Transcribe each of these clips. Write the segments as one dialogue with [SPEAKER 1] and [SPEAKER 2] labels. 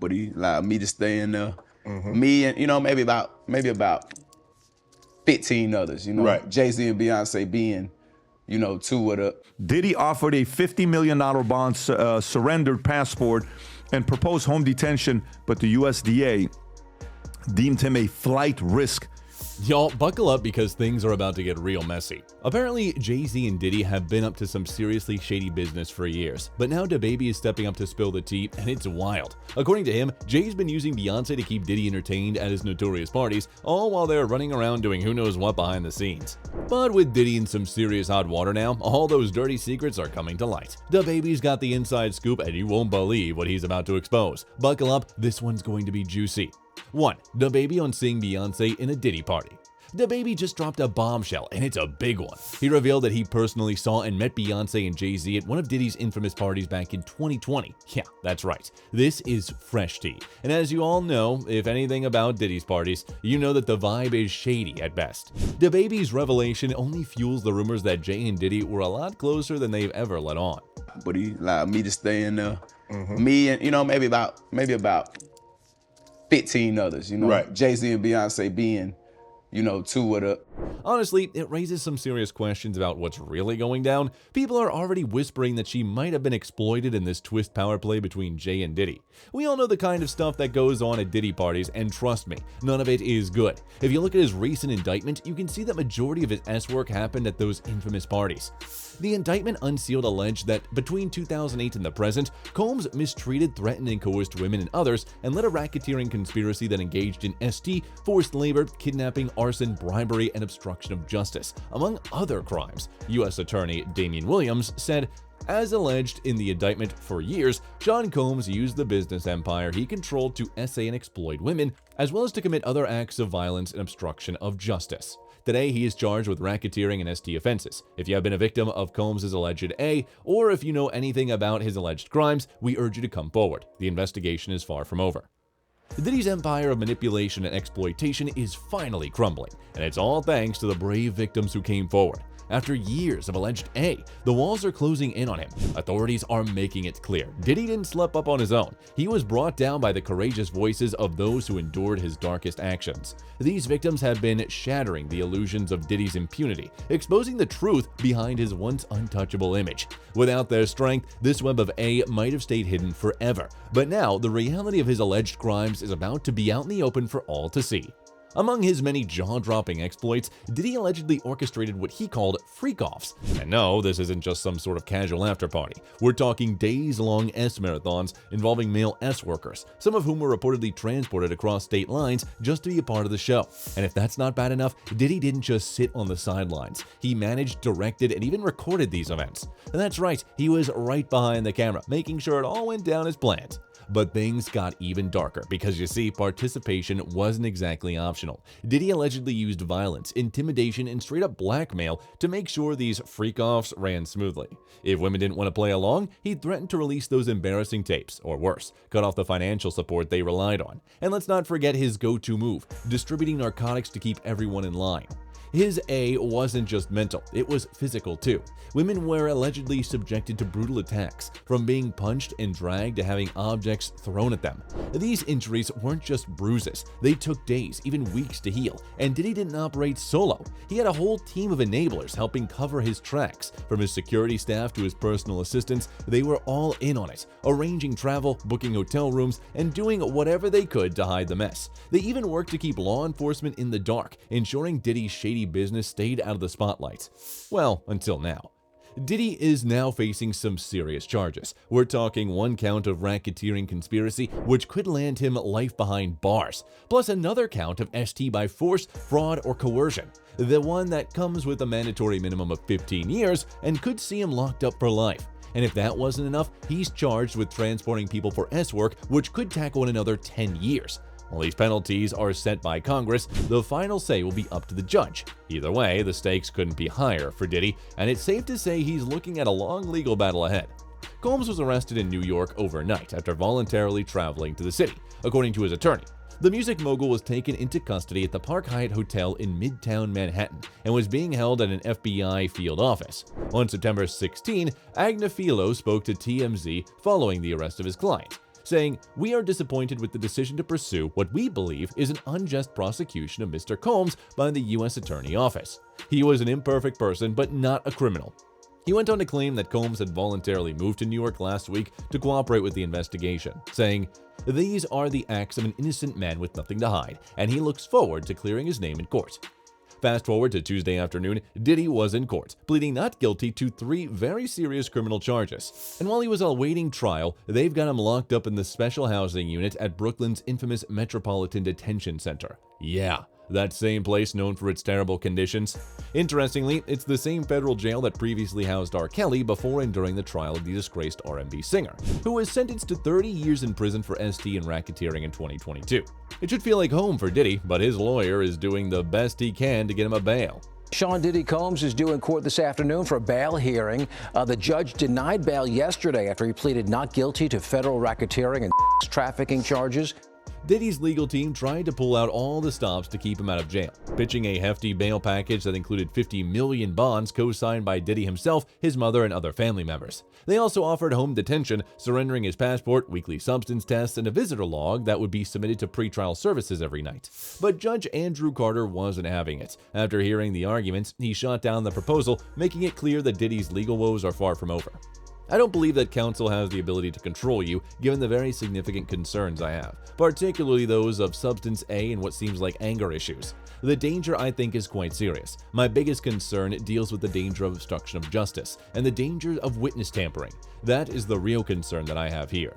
[SPEAKER 1] but he allowed me to stay in there. Me and, maybe about 15 others,
[SPEAKER 2] Right.
[SPEAKER 1] Jay-Z and Beyonce being, two of the.
[SPEAKER 3] Diddy offered a $50 million bond, surrendered passport, and proposed home detention, but the USDA deemed him a flight risk.
[SPEAKER 4] Y'all, buckle up because things are about to get real messy. Apparently, Jay-Z and Diddy have been up to some seriously shady business for years, but now Dababy is stepping up to spill the tea, and it's wild. According to him, Jay's been using Beyonce to keep Diddy entertained at his notorious parties, all while they're running around doing who knows what behind the scenes. But with Diddy in some serious hot water now, all those dirty secrets are coming to light. Dababy's got the inside scoop, and you won't believe what he's about to expose. Buckle up, this one's going to be juicy. 1. Dababy on seeing Beyonce in a Diddy party. Dababy just dropped a bombshell, and it's a big one. He revealed that he personally saw and met Beyonce and Jay-Z at one of Diddy's infamous parties back in 2020. Yeah, that's right. This is fresh tea. And as you all know, if anything about Diddy's parties, you know that the vibe is shady at best. Dababy's revelation only fuels the rumors that Jay and Diddy were a lot closer than they've ever let on.
[SPEAKER 1] But he allowed me to stay in there. Me and, maybe about 15 others,
[SPEAKER 2] Right.
[SPEAKER 1] Jay-Z and Beyonce being, two of the.
[SPEAKER 4] Honestly, it raises some serious questions about what's really going down. People are already whispering that she might have been exploited in this twist power play between Jay and Diddy. We all know the kind of stuff that goes on at Diddy parties, and trust me, none of it is good. If you look at his recent indictment, you can see that majority of his S-work happened at those infamous parties. The indictment unsealed alleged that between 2008 and the present, Combs mistreated, threatened, and coerced women and others, and led a racketeering conspiracy that engaged in ST, forced labor, kidnapping, arson, bribery, and obstruction of justice, among other crimes. U.S. Attorney Damian Williams said, as alleged in the indictment, for years, Sean Combs used the business empire he controlled to essay and exploit women, as well as to commit other acts of violence and obstruction of justice. Today, he is charged with racketeering and ST offenses. If you have been a victim of Combs' alleged A, or if you know anything about his alleged crimes, we urge you to come forward. The investigation is far from over. Diddy's empire of manipulation and exploitation is finally crumbling, and it's all thanks to the brave victims who came forward. After years of alleged A, the walls are closing in on him. Authorities are making it clear Diddy didn't slip up on his own. He was brought down by the courageous voices of those who endured his darkest actions. These victims have been shattering the illusions of Diddy's impunity, exposing the truth behind his once untouchable image. Without their strength, this web of A might have stayed hidden forever. But now, the reality of his alleged crimes is about to be out in the open for all to see. Among his many jaw-dropping exploits, Diddy allegedly orchestrated what he called freak-offs. And no, this isn't just some sort of casual after-party. We're talking days-long S-marathons involving male S-workers, some of whom were reportedly transported across state lines just to be a part of the show. And if that's not bad enough, Diddy didn't just sit on the sidelines. He managed, directed, and even recorded these events. And that's right, he was right behind the camera, making sure it all went down as planned. But things got even darker because, you see, participation wasn't exactly optional. Diddy allegedly used violence, intimidation, and straight-up blackmail to make sure these freak-offs ran smoothly. If women didn't want to play along, he threatened to release those embarrassing tapes, or worse, cut off the financial support they relied on. And let's not forget his go-to move, distributing narcotics to keep everyone in line. His A wasn't just mental, it was physical too. Women were allegedly subjected to brutal attacks, from being punched and dragged to having objects thrown at them. These injuries weren't just bruises, they took days, even weeks to heal, and Diddy didn't operate solo. He had a whole team of enablers helping cover his tracks. From his security staff to his personal assistants, they were all in on it, arranging travel, booking hotel rooms, and doing whatever they could to hide the mess. They even worked to keep law enforcement in the dark, ensuring Diddy's shady business stayed out of the spotlight. Well, until now. Diddy is now facing some serious charges. We're talking one count of racketeering conspiracy, which could land him life behind bars, plus another count of ST by force, fraud, or coercion, the one that comes with a mandatory minimum of 15 years and could see him locked up for life. And if that wasn't enough, he's charged with transporting people for S-work, which could tackle on another 10 years. While these penalties are set by Congress, the final say will be up to the judge. Either way, the stakes couldn't be higher for Diddy, and it's safe to say he's looking at a long legal battle ahead. Combs was arrested in New York overnight after voluntarily traveling to the city, according to his attorney. The music mogul was taken into custody at the Park Hyatt Hotel in Midtown Manhattan and was being held at an FBI field office. On September 16, Agnifilo spoke to TMZ following the arrest of his client. saying, "We are disappointed with the decision to pursue what we believe is an unjust prosecution of Mr. Combs by the U.S. Attorney Office. He was an imperfect person, but not a criminal." He went on to claim that Combs had voluntarily moved to New York last week to cooperate with the investigation, saying, "These are the acts of an innocent man with nothing to hide, and he looks forward to clearing his name in court." Fast forward to Tuesday afternoon, Diddy was in court, pleading not guilty to 3 very serious criminal charges. And while he was awaiting trial, they've got him locked up in the special housing unit at Brooklyn's infamous Metropolitan Detention Center. Yeah, that same place known for its terrible conditions. Interestingly, it's the same federal jail that previously housed R. Kelly before and during the trial of the disgraced R&B singer, who was sentenced to 30 years in prison for ST and racketeering in 2022. It should feel like home for Diddy, but his lawyer is doing the best he can to get him a bail.
[SPEAKER 2] Sean Diddy Combs is due in court this afternoon for a bail hearing. The judge denied bail yesterday after he pleaded not guilty to federal racketeering and trafficking charges.
[SPEAKER 4] Diddy's legal team tried to pull out all the stops to keep him out of jail, pitching a hefty bail package that included $50 million bonds co-signed by Diddy himself, his mother, and other family members. They also offered home detention, surrendering his passport, weekly substance tests, and a visitor log that would be submitted to pretrial services every night. But Judge Andrew Carter wasn't having it. After hearing the arguments, he shot down the proposal, making it clear that Diddy's legal woes are far from over. I don't believe that counsel has the ability to control you, given the very significant concerns I have, particularly those of substance A and what seems like anger issues. The danger, I think, is quite serious. My biggest concern deals with the danger of obstruction of justice and the danger of witness tampering. That is the real concern that I have here.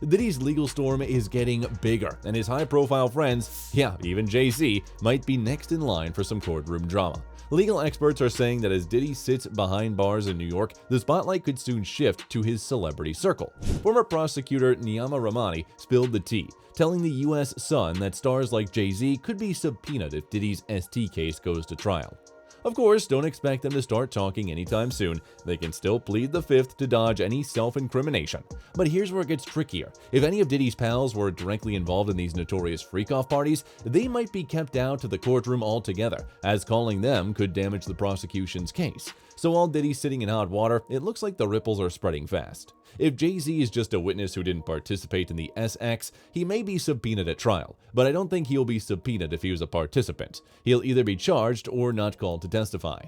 [SPEAKER 4] Diddy's legal storm is getting bigger, and his high-profile friends, yeah, even Jay-Z, might be next in line for some courtroom drama. Legal experts are saying that as Diddy sits behind bars in New York, the spotlight could soon shift to his celebrity circle. Former prosecutor Niyama Ramani spilled the tea, telling the U.S. Sun that stars like Jay-Z could be subpoenaed if Diddy's ST case goes to trial. Of course, don't expect them to start talking anytime soon. They can still plead the Fifth to dodge any self-incrimination. But here's where it gets trickier. If any of Diddy's pals were directly involved in these notorious freak-off parties, they might be kept out to the courtroom altogether, as calling them could damage the prosecution's case. So while Diddy's sitting in hot water, it looks like the ripples are spreading fast. If Jay-Z is just a witness who didn't participate in the SX, he may be subpoenaed at trial, but I don't think he'll be subpoenaed if he was a participant. He'll either be charged or not called to testify.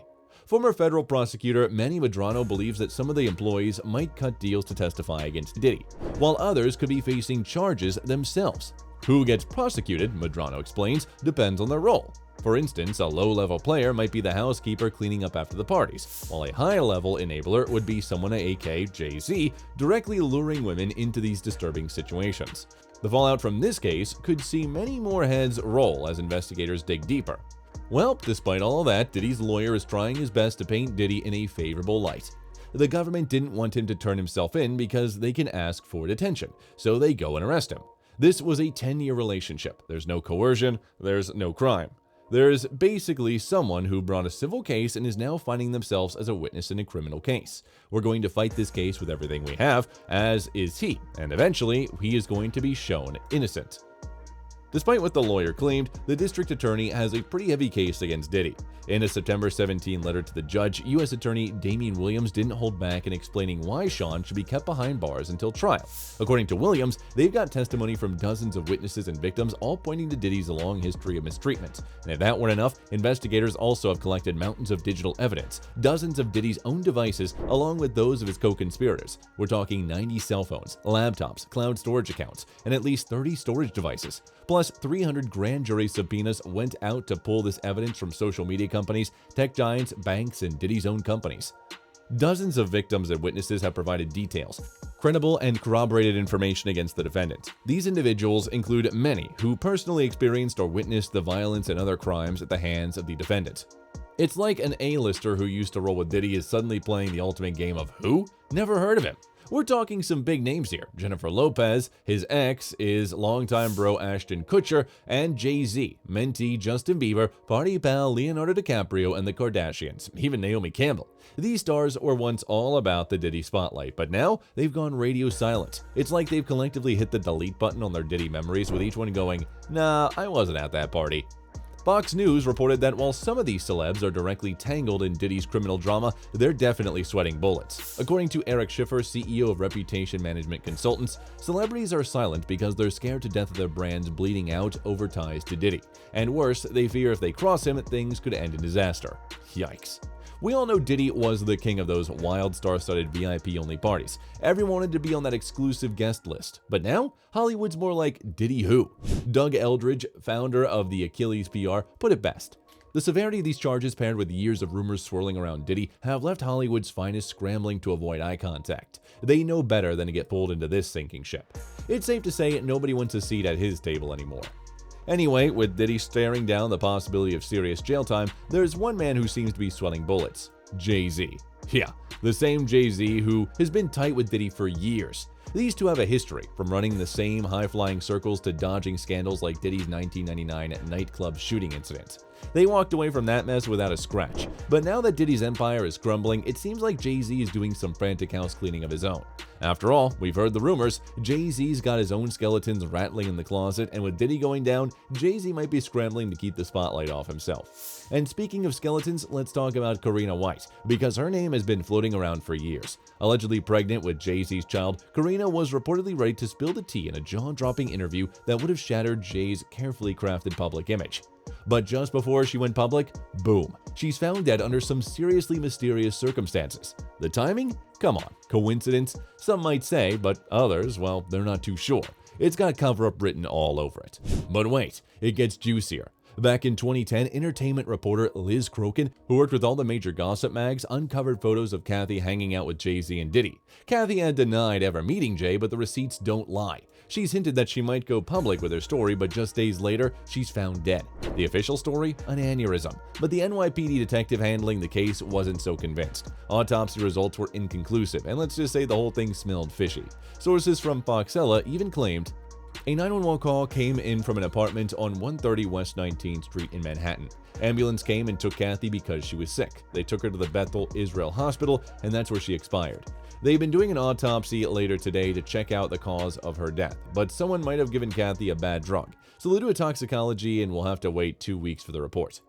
[SPEAKER 4] Former federal prosecutor Manny Medrano believes that some of the employees might cut deals to testify against Diddy, while others could be facing charges themselves. Who gets prosecuted, Medrano explains, depends on their role. For instance, a low-level player might be the housekeeper cleaning up after the parties, while a high-level enabler would be someone aka Jay-Z, directly luring women into these disturbing situations. The fallout from this case could see many more heads roll as investigators dig deeper. Well, despite all that, Diddy's lawyer is trying his best to paint Diddy in a favorable light. The government didn't want him to turn himself in because they can ask for detention, so they go and arrest him. This was a 10-year relationship. There's no coercion, there's no crime. There's basically someone who brought a civil case and is now finding themselves as a witness in a criminal case. We're going to fight this case with everything we have, as is he, and eventually he is going to be shown innocent. Despite what the lawyer claimed, the district attorney has a pretty heavy case against Diddy. In a September 17 letter to the judge, U.S. Attorney Damian Williams didn't hold back in explaining why Sean should be kept behind bars until trial. According to Williams, they've got testimony from dozens of witnesses and victims, all pointing to Diddy's long history of mistreatment. And if that weren't enough, investigators also have collected mountains of digital evidence, dozens of Diddy's own devices, along with those of his co-conspirators. We're talking 90 cell phones, laptops, cloud storage accounts, and at least 30 storage devices. Plus, 300 grand jury subpoenas went out to pull this evidence from social media companies, tech giants, banks, and Diddy's own companies. Dozens of victims and witnesses have provided details, credible and corroborated information against the defendant. These individuals include many who personally experienced or witnessed the violence and other crimes at the hands of the defendant. It's like an A-lister who used to roll with Diddy is suddenly playing the ultimate game of who? Never heard of him. We're talking some big names here. Jennifer Lopez, his ex is longtime bro Ashton Kutcher, and Jay-Z, mentee Justin Bieber, party pal Leonardo DiCaprio, and the Kardashians, even Naomi Campbell. These stars were once all about the Diddy spotlight, but now they've gone radio silent. It's like they've collectively hit the delete button on their Diddy memories, with each one going, "Nah, I wasn't at that party." Fox News reported that while some of these celebs are directly tangled in Diddy's criminal drama, they're definitely sweating bullets. According to Eric Schiffer, CEO of Reputation Management Consultants, celebrities are silent because they're scared to death of their brands bleeding out over ties to Diddy. And worse, they fear if they cross him, things could end in disaster. Yikes. We all know Diddy was the king of those wild, star-studded VIP-only parties. Everyone wanted to be on that exclusive guest list. But now, Hollywood's more like Diddy who? Doug Eldridge, founder of the Achilles PR, put it best. The severity of these charges, paired with years of rumors swirling around Diddy, have left Hollywood's finest scrambling to avoid eye contact. They know better than to get pulled into this sinking ship. It's safe to say nobody wants a seat at his table anymore. Anyway, with Diddy staring down the possibility of serious jail time, there's one man who seems to be sweating bullets: Jay-Z. Yeah, the same Jay-Z who has been tight with Diddy for years. These two have a history, from running the same high-flying circles to dodging scandals like Diddy's 1999 nightclub shooting incident. They walked away from that mess without a scratch, but now that Diddy's empire is crumbling, it seems like Jay-Z is doing some frantic house cleaning of his own. After all, we've heard the rumors, Jay-Z's got his own skeletons rattling in the closet, and with Diddy going down, Jay-Z might be scrambling to keep the spotlight off himself. And speaking of skeletons, let's talk about Karina White, because her name has been floating around for years. Allegedly pregnant with Jay-Z's child, Karina was reportedly ready to spill the tea in a jaw-dropping interview that would have shattered Jay's carefully crafted public image. But just before she went public, boom, she's found dead under some seriously mysterious circumstances. The timing? Come on, coincidence? Some might say, but others, well, they're not too sure. It's got cover-up written all over it. But wait, it gets juicier. Back in 2010, entertainment reporter Liz Crokin, who worked with all the major gossip mags, uncovered photos of Kathy hanging out with Jay-Z and Diddy. Kathy had denied ever meeting Jay, but the receipts don't lie. She's hinted that she might go public with her story, but just days later, she's found dead. The official story? An aneurysm. But the NYPD detective handling the case wasn't so convinced. Autopsy results were inconclusive, and let's just say the whole thing smelled fishy. Sources from Foxella even claimed a 911 call came in from an apartment on 130 West 19th Street in Manhattan. Ambulance came and took Kathy because she was sick. They took her to the Bethel Israel Hospital, and that's where she expired. They've been doing an autopsy later today to check out the cause of her death, but someone might have given Kathy a bad drug. So they'll do a toxicology, and we'll have to wait 2 weeks for the report.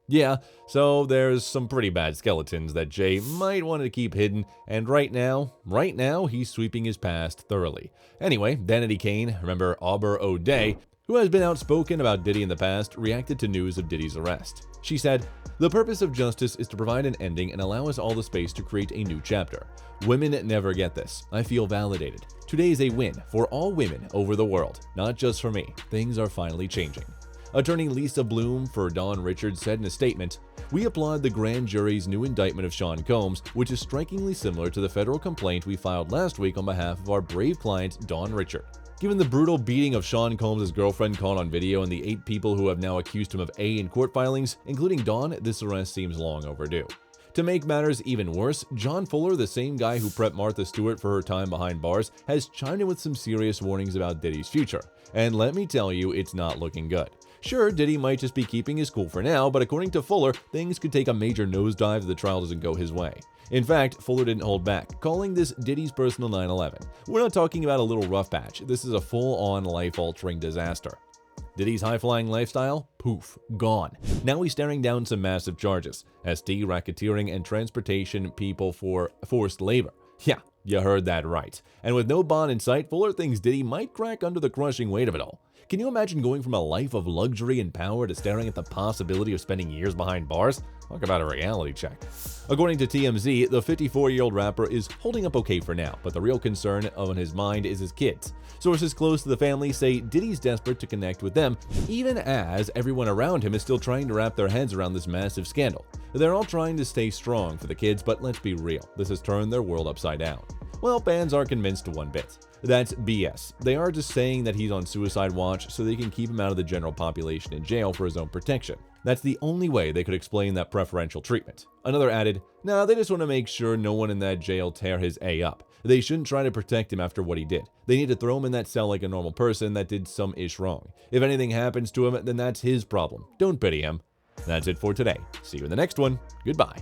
[SPEAKER 4] Yeah, so there's some pretty bad skeletons that Jay might want to keep hidden, and right now, he's sweeping his past thoroughly. Anyway, Danity Kane, remember Aubrey O'Day, who has been outspoken about Diddy in the past, reacted to news of Diddy's arrest. She said, "The purpose of justice is to provide an ending and allow us all the space to create a new chapter. Women never get this. I feel validated. Today is a win for all women over the world, not just for me. Things are finally changing." Attorney Lisa Bloom for Don Richards said in a statement, "We applaud the grand jury's new indictment of Sean Combs, which is strikingly similar to the federal complaint we filed last week on behalf of our brave client, Don Richard. Given the brutal beating of Sean Combs' girlfriend caught on video and the 8 people who have now accused him of A in court filings, including Don, this arrest seems long overdue." To make matters even worse, John Fuller, the same guy who prepped Martha Stewart for her time behind bars, has chimed in with some serious warnings about Diddy's future. And let me tell you, it's not looking good. Sure, Diddy might just be keeping his cool for now, but according to Fuller, things could take a major nosedive if the trial doesn't go his way. In fact, Fuller didn't hold back, calling this Diddy's personal 9/11. We're not talking about a little rough patch. This is a full-on life-altering disaster. Diddy's high-flying lifestyle? Poof, gone. Now he's staring down some massive charges: ST, racketeering, and transportation people for forced labor. Yeah, you heard that right. And with no bond in sight, Fuller thinks Diddy might crack under the crushing weight of it all. Can you imagine going from a life of luxury and power to staring at the possibility of spending years behind bars? Talk about a reality check. According to TMZ, the 54-year-old rapper is holding up okay for now, but the real concern on his mind is his kids. Sources close to the family say Diddy's desperate to connect with them, even as everyone around him is still trying to wrap their heads around this massive scandal. They're all trying to stay strong for the kids, but let's be real, this has turned their world upside down. Well, fans aren't convinced one bit. That's BS. They are just saying that he's on suicide watch so they can keep him out of the general population in jail for his own protection. That's the only way they could explain that preferential treatment. Another added, "Nah, they just want to make sure no one in that jail tear his A up. They shouldn't try to protect him after what he did. They need to throw him in that cell like a normal person that did some ish wrong. If anything happens to him, then that's his problem. Don't pity him." That's it for today. See you in the next one. Goodbye.